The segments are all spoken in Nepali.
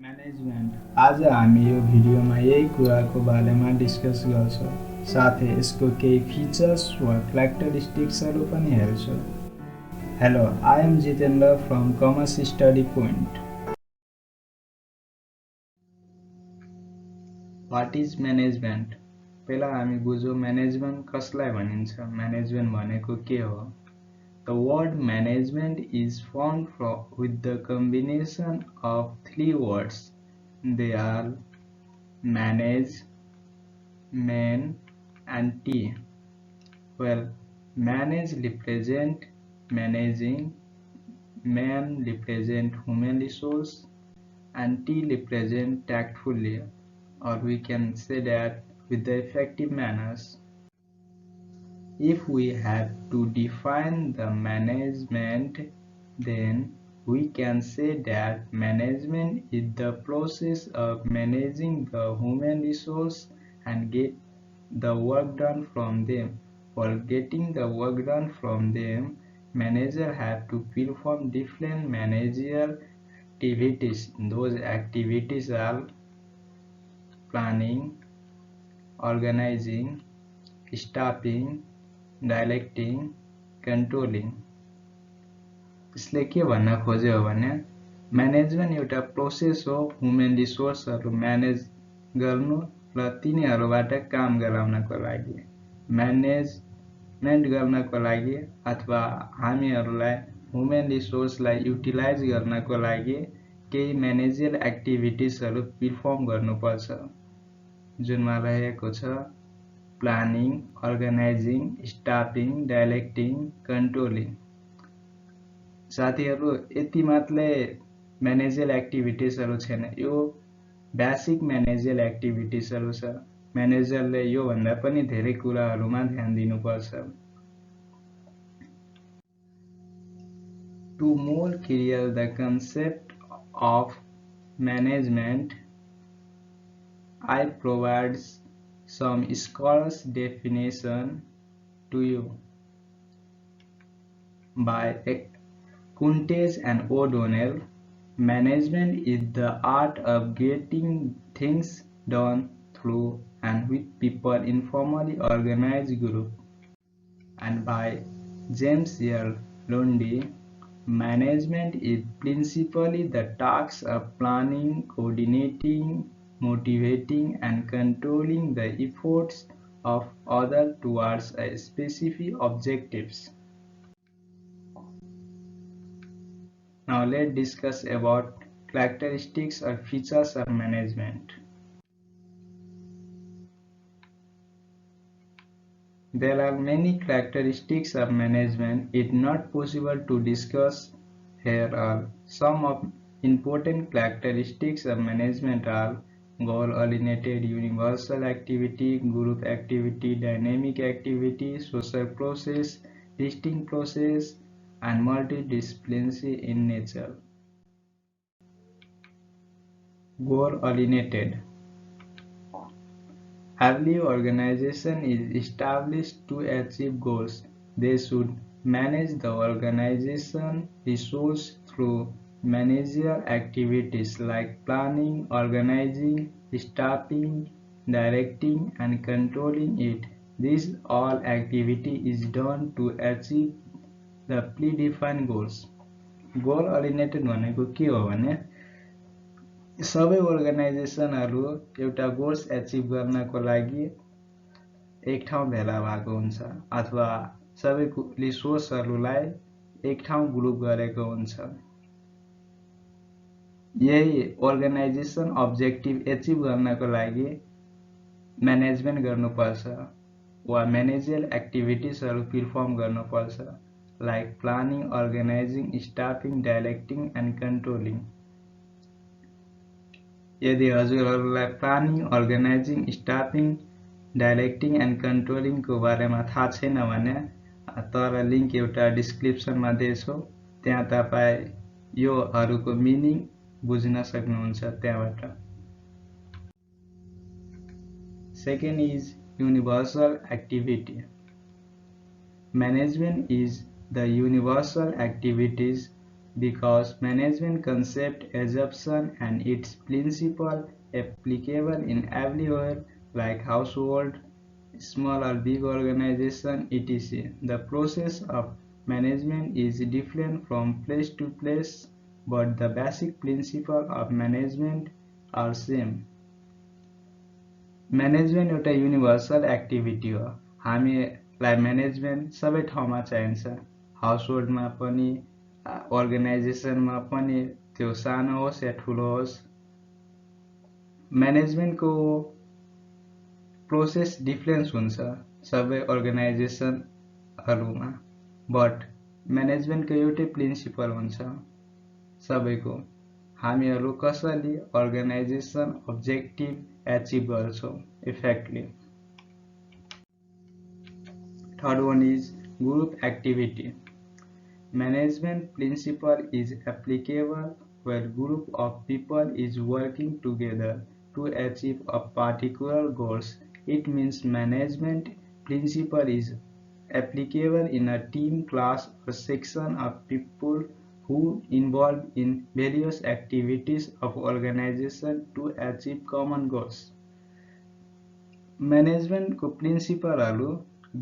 म्यानेजमेन्ट। आज हामी यो भिडियोमा यही कुराको बारेमा डिस्कस गर्छौँ, साथै यसको केही फिचर्स वा क्यारेक्टरिस्टिक्सहरू पनि हेर्छौँ। Hello, I am Jitendra from commerce study point. What is management? पहिला हामी बुझौँ म्यानेजमेन्ट कसलाई भनिन्छ, म्यानेजमेन्ट भनेको के हो। The word management is formed with the combination of three words. They are manage, man, and T. Well, manage represent managing, man represent human resource, and T represent tactfully, or we can say that with the effective manners. If we have to define the management, then we can say that management is the process of managing the human resource and get the work done from them. For getting the work done from them, manager have to perform different managerial activities. Those activities are planning, organizing, staffing, directing, controlling. यसले के भन्न खोज्यो भने म्यानेजमेन्ट एउटा प्रोसेस हो ह्युमन रिसोर्सहरू म्यानेज गर्नु र तिनीहरूबाट काम गराउनको लागि। म्यानेजमेन्ट गर्नको लागि अथवा हामीहरूलाई ह्युमन रिसोर्सलाई युटिलाइज गर्नको लागि केही म्यानेजरियल एक्टिभिटिजहरू परफर्म गर्नुपर्छ, जुनमा रहेको छ planning, organizing, staffing, directing, controlling. साथीहरू, यति मात्रै म्यानेजरियल एक्टिभिटिजहरू छैन, यो बेसिक म्यानेजरियल एक्टिभिटिजहरू छ। म्यानेजरले यो भन्दा पनि धेरै कुराहरूमा ध्यान दिनुपर्छ। To more clear the concept of management, I provide some scholars definition to you. By Kuntage and O'Donnell, management is the art of getting things done through and with people in formally organized group. And by James L. Lundy, management is principally the task of planning, coordinating, motivating, and controlling the efforts of others towards a specific objectives. Now let's discuss about characteristics or features of management. There are many characteristics of management. It's not possible to discuss here all. Some of important characteristics of management are goal-oriented, universal activity, group activity, dynamic activity, social process, distinct process, and multidisciplinary in nature. Goal-oriented. Every organization is established to achieve goals. They should manage the organization resource through managerial activities like planning, organizing, staffing, directing, and controlling it. This all activity is done to achieve the predefined goals. Goal oriented भनेको के हो भने सबै अर्गनाइजेसनहरू एउटा गोल्स एचिभ गर्नको लागि एक ठाउँ भेला भएको हुन्छ अथवा सबै रिसोर्सहरूलाई एक ठाउँ ग्रुप गरेको हुन्छ। यही अर्गनाइजेसन अब्जेक्टिभ एचिभ गर्नको लागि म्यानेजमेन्ट गर्नुपर्छ वा म्यानेजरियल एक्टिभिटिजहरू परफर्म गर्नुपर्छ, like planning, organizing, staffing, directing and controlling. यदि हजुरहरूलाई planning, organizing, staffing, directing and कन्ट्रोलिङको बारेमा थाहा छैन भने तर लिङ्क एउटा डिस्क्रिप्सनमा दिएछु, त्यहाँ तपाईँ योहरूको मिनिङ बुझ्न सक्नुहुन्छ त्यहाँबाट। Second is universal activity. Management is the universal activities because management concept, assumption, and its principle applicable in everywhere like household, small or big organization, etc. The process of management is different from place to place, but the basic principle of management are same. Management एउटा युनिभर्सल एक्टिभिटी हो। हामीलाई म्यानेजमेन्ट सबै ठाउँमा चाहिन्छ, हाउसहोल्डमा पनि, अर्गनाइजेसनमा पनि, त्यो सानो होस् या ठुलो होस्। म्यानेजमेन्टको प्रोसेस डिफरेन्स हुन्छ सबै अर्गनाइजेसनहरूमा, बट म्यानेजमेन्टको एउटै प्रिन्सिपल हुन्छ सबैको। हामीहरू कसरी अर्गनाइजेसन अब्जेक्टिभ achieve गर्छौं effectively. Third one is group activity. Management principle is applicable where group of people is working together to achieve a particular goals. It means management principle is applicable in a team, class, or section of people who involved in various activities of organization to achieve common goals. Management को प्रिन्सिपलहरु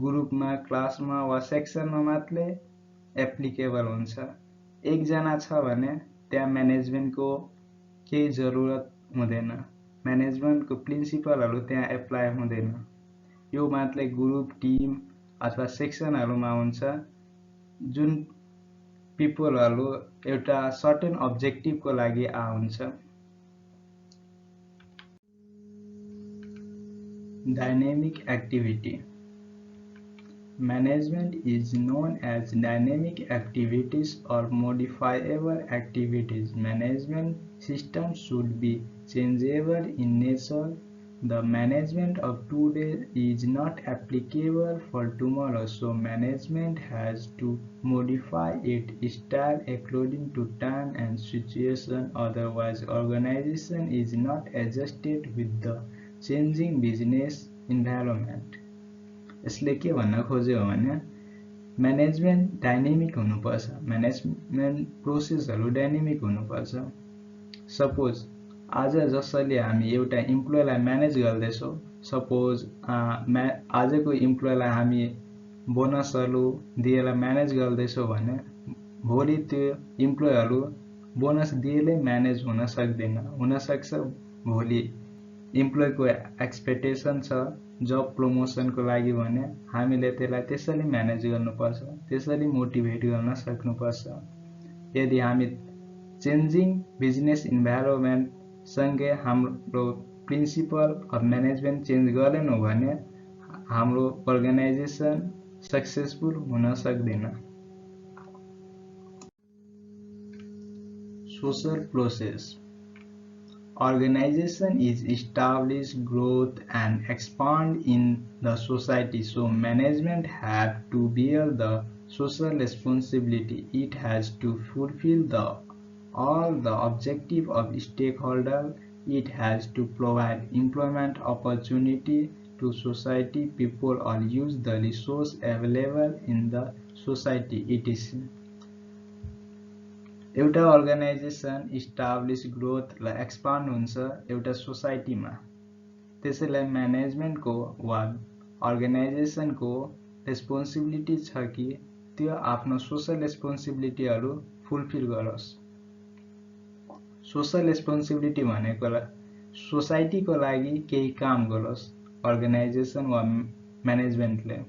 ग्रुपमा, क्लासमा वा सेक्सनमा मात्रै एप्लिकेबल हुन्छ। एक जना छ भने त्यहाँ म्यानेजमेन्टको केही जरुरत हुँदैन, म्यानेजमेन्टको प्रिन्सिपलहरु त्यहाँ एप्लाई हुँदैन। यो मात्रै ग्रुप, टिम अथवा सेक्सनहरुमा हुन्छ जुन पिपलहरु एउटा सर्टेन अब्जेक्टिभको लागि आउँछ। Dynamic activity. Management is known as dynamic activities or modifiable activities. Management systems should be changeable in nature. The management of today is not applicable for tomorrow, so management has to modify its style according to time and situation. Otherwise, organization is not adjusted with the changing business environment. यसले के भन्न खोज्यो भने म्यानेजमेन्ट डाइनामिक हुनुपर्छ, म्यानेजमेन्ट प्रोसेसहरु डाइनामिक हुनुपर्छ। सपोज आज जसले हामी एउटा इम्प्लोइलाई म्यानेज गर्दैछौं, सपोज आजको इम्प्लोइलाई हामी बोनसहरु दिएर म्यानेज गर्दैछौं भने भोलि त्यो इम्प्लोइहरु बोनस दिएरै म्यानेज हुन सक्दैन। हुन सक्छ भोलि इम्प्लोइको एक्सपेक्टेसन छ जब प्रमोसनको लागि भने हामीले त्यसलाई त्यसरी म्यानेज गर्नुपर्छ, त्यसरी मोटिभेट गर्न सक्नुपर्छ। यदि हामी चेन्जिङ बिजनेस इन्भाइरोमेन्ट सँगै हाम्रो प्रिन्सिपल अफ म्यानेजमेन्ट चेन्ज गरेनौं भने हाम्रो अर्गनाइजेसन सक्सेसफुल हुन सक्दैन। Social process. Organization is established, growth and expand in the society, so management have to bear the social responsibility. It has to fulfill all the objective of stakeholder. It has to provide employment opportunity to society people or use the resource available in the society, etc. एउटा अर्गनाइजेसन इस्टाब्लिश, ग्रोथ र एक्सपान्ड हुन्छ एउटा सोसाइटीमा। त्यसैलाई म्यानेजमेन्टको वा अर्गनाइजेसनको रेस्पोन्सिबिलिटी छ कि त्यो आफ्नो सोशल रेस्पोन्सिबिलिटीहरु फुलफिल गरोस्। सोशल रेस्पोन्सिबिलिटी भनेको सोसाइटीको लागि केही काम गरोस् अर्गनाइजेसन वा म्यानेजमेन्टले।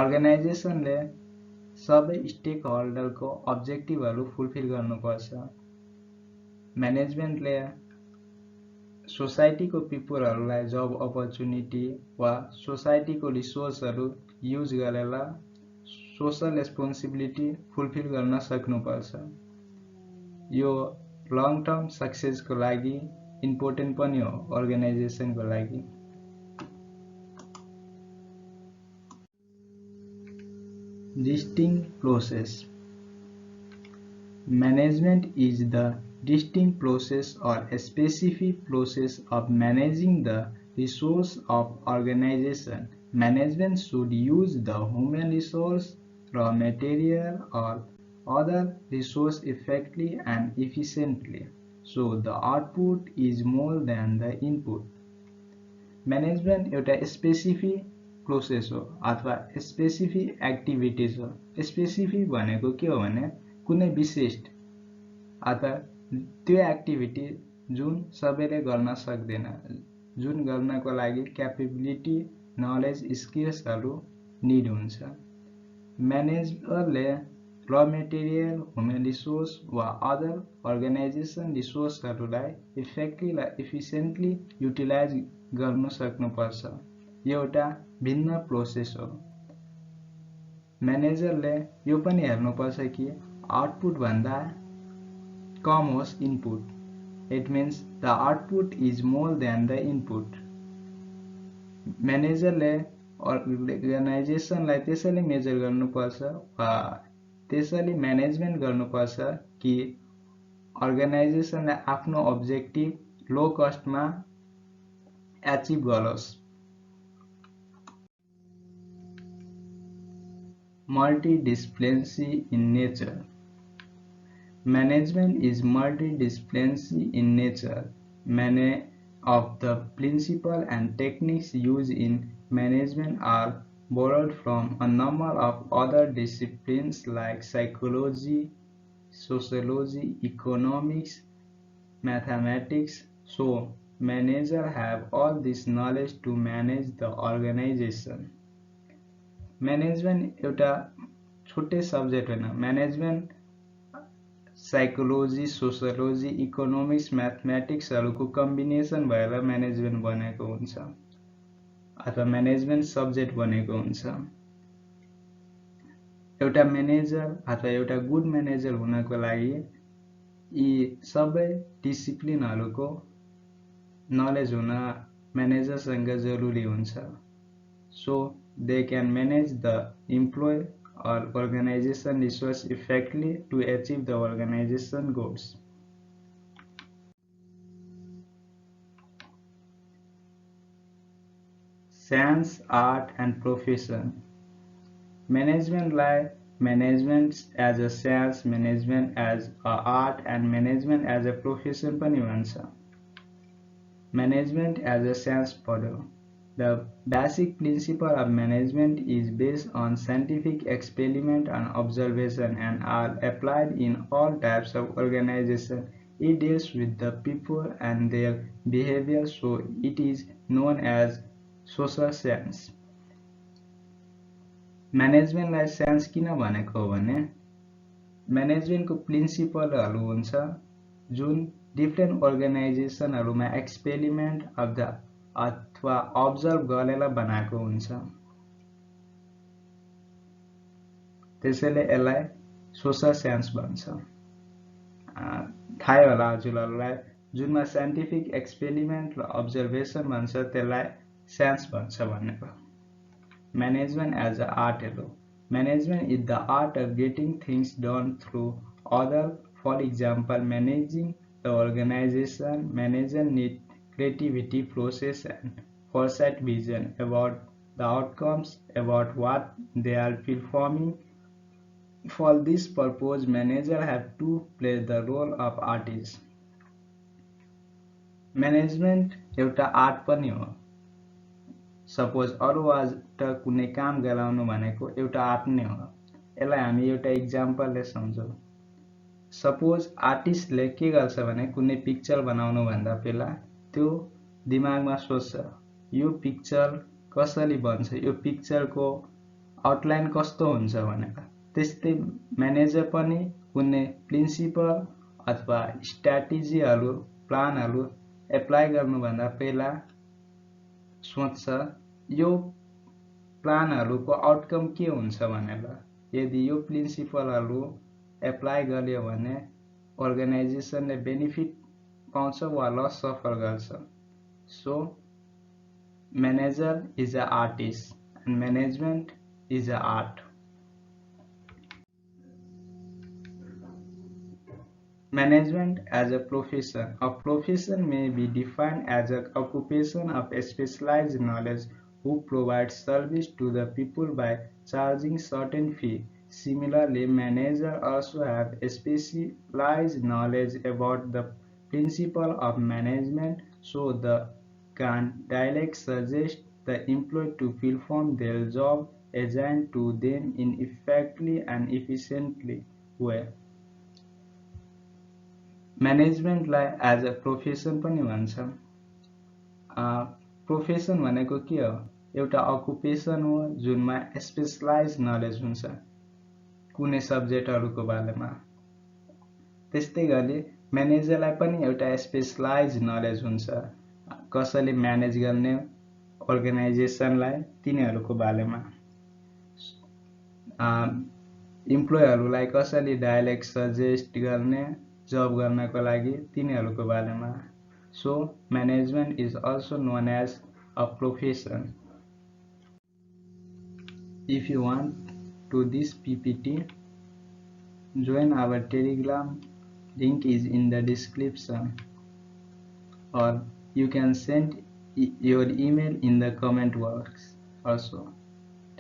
अर्गनाइजेसनले सबै स्टेक होल्डरको अब्जेक्टिभहरु फुलफिल गर्नुपर्छ। म्यानेजमेन्टले सोसाइटीको पिपलहरुलाई जब अपर्चुनिटी वा सोसाइटीको रिसोर्सहरु युज गरेर सोशल रेस्पोन्सिबिलिटी फुलफिल गर्न सक्नुपर्छ। यो लङ टर्म सक्सेसको लागि इम्पोर्टेन्ट पनि हो अर्गनाइजेसनको लागि। Distinct process. Management is the distinct process or a specific process of managing the resource of organization. Management should use the human resource, raw material or other resource effectively and efficiently. So the output is more than the input. Management एउटा स्पेसिफिक प्रोसेस हो अथवा स्पेसिफिक एक्टिभिटिज हो। स्पेसिफिक भनेको के हो भने कुनै विशिष्ट अथवा त्यो एक्टिभिटी जुन सबैले गर्न सक्दैन, जुन गर्नको लागि क्यापेबिलिटी, नलेज, स्किल्सहरू निड हुन्छ। म्यानेजरले र मेटेरियल, ह्युमन रिसोर्स वा अदर अर्गनाइजेसन रिसोर्सहरूलाई इफेक्टिभली र इफिसियन्टली युटिलाइज गर्न सक्नुपर्छ। यो एउटा भिन्न प्रोसेस हो। म्यानेजरले यो पनि हेर्नुपर्छ कि आउटपुट भन्दा कम होस् input. It means the output is more than the input. म्यानेजरले अर्गनाइजेसनलाई त्यसैले मेजर गर्नुपर्छ वा त्यसैले म्यानेजमेन्ट गर्नुपर्छ कि अर्गनाइजेसनले आफ्नो objective low कस्टमा achieve goals. Multidisciplinary in nature. Management is multidisciplinary in nature. Many of the principles and techniques used in management are borrowed from a number of other disciplines like psychology, sociology, economics, mathematics. So managers have all this knowledge to manage the organization. Management एउटा छुट्टै सब्जेक्ट होइन। म्यानेजमेन्ट साइकोलोजी, सोसियोलोजी, इकोनोमिक्स, म्याथमेटिक्सहरूको कम्बिनेसन भएर म्यानेजमेन्ट बनेको हुन्छ अथवा म्यानेजमेन्ट सब्जेक्ट बनेको हुन्छ। एउटा म्यानेजर अथवा एउटा गुड म्यानेजर हुनको लागि यी सबै डिसिप्लिनहरूको नलेज हुन म्यानेजरसँग जरुरी हुन्छ। So they can manage the employee or organization resource effectively to achieve the organization goals. Science, art and profession. Management like management as a science, management as a art and management as a profession पनि भन्छ। Management as a science पढ्यो। The basic principle of management is based on scientific experiment and observation and are applied in all types of organization. It deals with the people and their behavior, so it is known as social science. म्यानेजमेन्टलाई साइन्स किन भनेको हो भने म्यानेजमेन्टको प्रिन्सिपलहरू हुन्छ जुन डिफ्रेन्ट अर्गनाइजेसनहरूमा एक्सपेरिमेन्ट अफ द अथवा अब्जर्भ गरेर बनाएको हुन्छ। त्यसैले यसलाई सोशल साइन्स भन्छ। थाहै होला हजुरहरूलाई, जुनमा साइन्टिफिक एक्सपेरिमेन्ट र अब्जर्भेसन भन्छ त्यसलाई साइन्स भन्छ भनेर। Management as a art hello. Management is the art of getting things done through other. For example, managing the organisation. Manager need creativity, process and foresight vision about the outcomes, about what they are performing. For this purpose, manager have to play the role of artist. Management एउटा आर्ट पनि हो। सपोज अरूबाट कुनै काम गराउनु भनेको एउटा आर्ट नै हो। यसलाई हामी एउटा इक्जाम्पलले सम्झौँ। सपोज आर्टिस्टले के गर्छ भने कुनै पिक्चर बनाउनु भन्दा पहिला त्यो दिमागमा सोच्छ यो पिक्चर कसरी बन्छ, यो पिक्चरको आउटलाइन कस्तो हुन्छ भनेर। त्यस्तै म्यानेजर पनि कुनै प्रिन्सिपल अथवा स्ट्र्याटेजीहरू, प्लानहरू एप्लाई गर्नुभन्दा पहिला सोच्छ यो प्लानहरूको आउटकम के हुन्छ भनेर। यदि यो प्रिन्सिपलहरू एप्लाई गर्यो भने अर्गनाइजेसनले बेनिफिट पाउँछ वा लस सफर गर्छ। So manager is a artist and management is a art. Management as a profession. A profession may be defined as an occupation of a specialized knowledge who provides service to the people by charging certain fee. Similarly, managers also have specialized knowledge about the principle of management, so the can dialect suggests the employee to perform their job assigned to them in effectively and efficiently way. म्यानेजमेन्टलाई एज अ प्रोफेसन पनि भन्छ। प्रोफेसन भनेको के हो? एउटा अकुपेसन हो जुनमा स्पेशलाइज नलेज हुन्छ कुनै सब्जेक्टहरूको बारेमा। त्यस्तै गरी म्यानेजरलाई पनि एउटा स्पेशलाइज नलेज हुन्छ कसैले म्यानेज गर्ने अर्गनाइजेसनलाई तिनीहरूको बारेमा। इम्प्लोयहरूलाई कसैले डाइरेक्ट सजेस्ट गर्ने जब गर्नको लागि तिनीहरूको बारेमा। So management is also known as a profession. If you want to this PPT, join our Telegram, link is in the description, or you can send your email in the comment box also.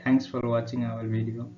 Thanks for watching our video.